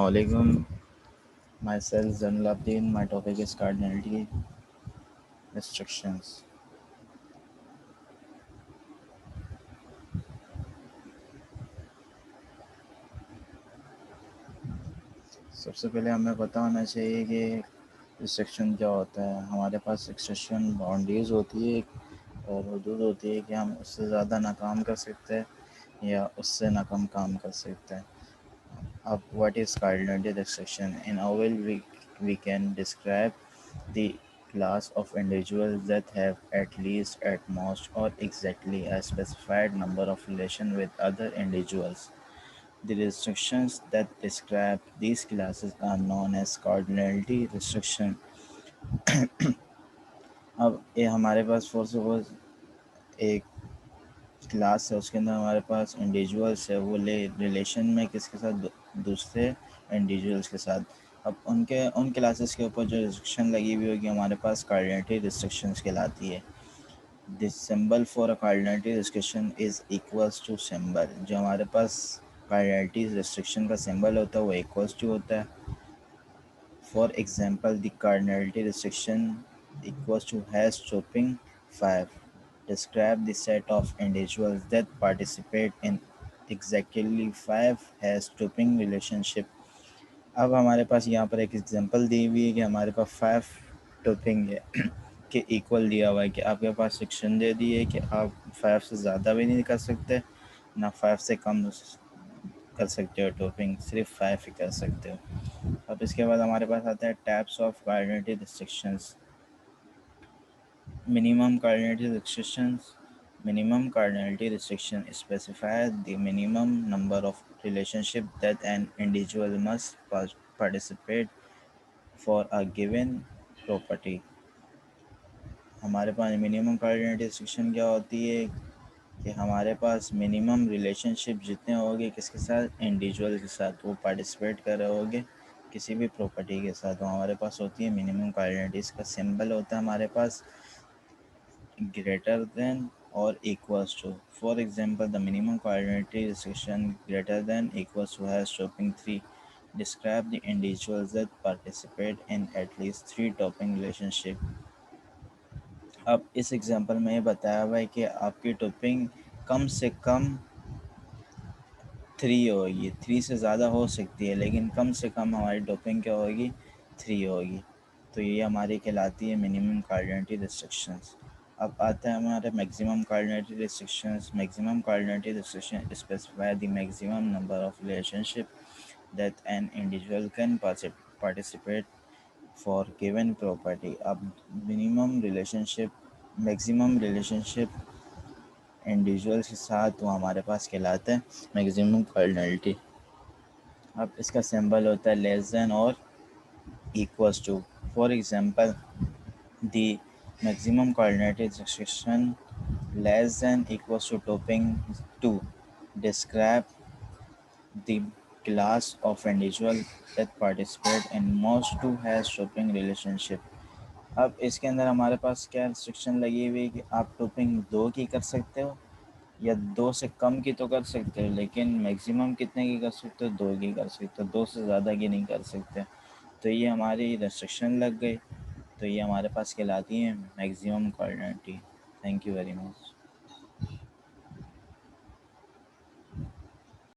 Assalamualaikum. Myself Zainul My topic is cardinality restrictions. सबसे पहले हमें पता होना चाहिए कि रिस्ट्रिक्शन क्या होता है। हमारे पास रिस्ट्रिक्शन बाउंड्रीज होती है और हदूद होती है कि हम उससे ज़्यादा ना काम कर सकते हैं या उससे ना कम काम कर सकते हैं। अब what is cardinality restriction? In OVL we can describe the class of individuals that have at least, at most, or exactly a specified number of relation with other individuals. The restrictions that describe these classes are known as cardinality restriction. अब ये हमारे पास for suppose एक class है, उसके अंदर हमारे पास individuals है, वो ले रिलेशन में किसके साथ, दूसरे इंडिविजुअल्स के साथ। अब उन क्लासेस के ऊपर जो रिस्ट्रिक्शन लगी हुई होगी हमारे पास कार्डिनलिटी रिस्ट्रिक्शंस कहलाती है। This symbol for a cardinality restriction is equals to symbol. जो हमारे पास कार्डिनलिटी रिस्ट्रिक्शन का सिंबल होता है वो इक्वल्स टू होता है। For example the cardinality restriction equals to hash chopping 5. Describe the set of individuals that participate in exactly 5 has stopping relationship. अब हमारे पास यहाँ पर एक एग्जांपल दी हुई है कि हमारे पास 5 टॉपिंग है के इक्वल दिया हुआ है कि आपके पास सेक्शन दे दी है कि आप 5 से ज़्यादा भी नहीं कर सकते ना 5 से कम कर सकते हो, टॉपिंग सिर्फ 5 ही कर सकते हो। अब इसके बाद हमारे पास आता है types of cardinality restrictions. Minimum cardinality restrictions. Minimum cardinality restriction specifies the minimum number of relationships that an individual must participate for a given property. हमारे पास मिनिमम कार्डिनलिटी रिस्ट्रिक्शन क्या होती है कि हमारे पास मिनिमम रिलेशनशिप जितने होंगे किसके साथ, इंडिविजुअल के साथ, वो पार्टिसिपेट कर रहे होंगे किसी भी प्रॉपर्टी के साथ, वो हमारे पास होती है मिनिमम कार्डिनलिटी। इसका सिंबल होता है हमारे पास greater than or equals to. For example, the minimum cardinality restriction greater than equals to has topping 3. Describe the individuals that participate in at least 3 topping relationship. अब इस एग्जांपल में ये बताया हुआ है कि आपकी टॉपिंग कम से कम 3 होगी। 3 से ज़्यादा हो सकती है लेकिन कम से कम हमारी टॉपिंग क्या होगी, 3 होगी। तो ये हमारी कहलाती है मिनिमम कार्डिनलिटी रिस्ट्रिक्शंस। अब आता है हमारे maximum cardinality restrictions. Maximum cardinality restriction specify the maximum number of relationship that an individual can participate for given property. अब minimum relationship, maximum relationship individuals के साथ वो हमारे पास कहलाता है मैक्सिमम कार्डिनलिटी। अब इसका सिंबल होता है लेस देन और equals to. For example the maximum cardinality restriction less than equals to topping 2 describe the class of individual that participate in most two has shopping relationship। अब इसके अंदर हमारे पास क्या रिस्ट्रिक्शन लगी हुई है कि आप टॉपिंग 2 की कर सकते हो या 2 से कम की तो कर सकते हो, लेकिन मैक्सिमम कितने की कर सकते हो, 2 की कर सकते हो, 2 से ज़्यादा की नहीं कर सकते। तो ये हमारी रेस्ट्रिक्शन लग गई, तो ये हमारे पास कहलाती है maximum quality. Thank you very much.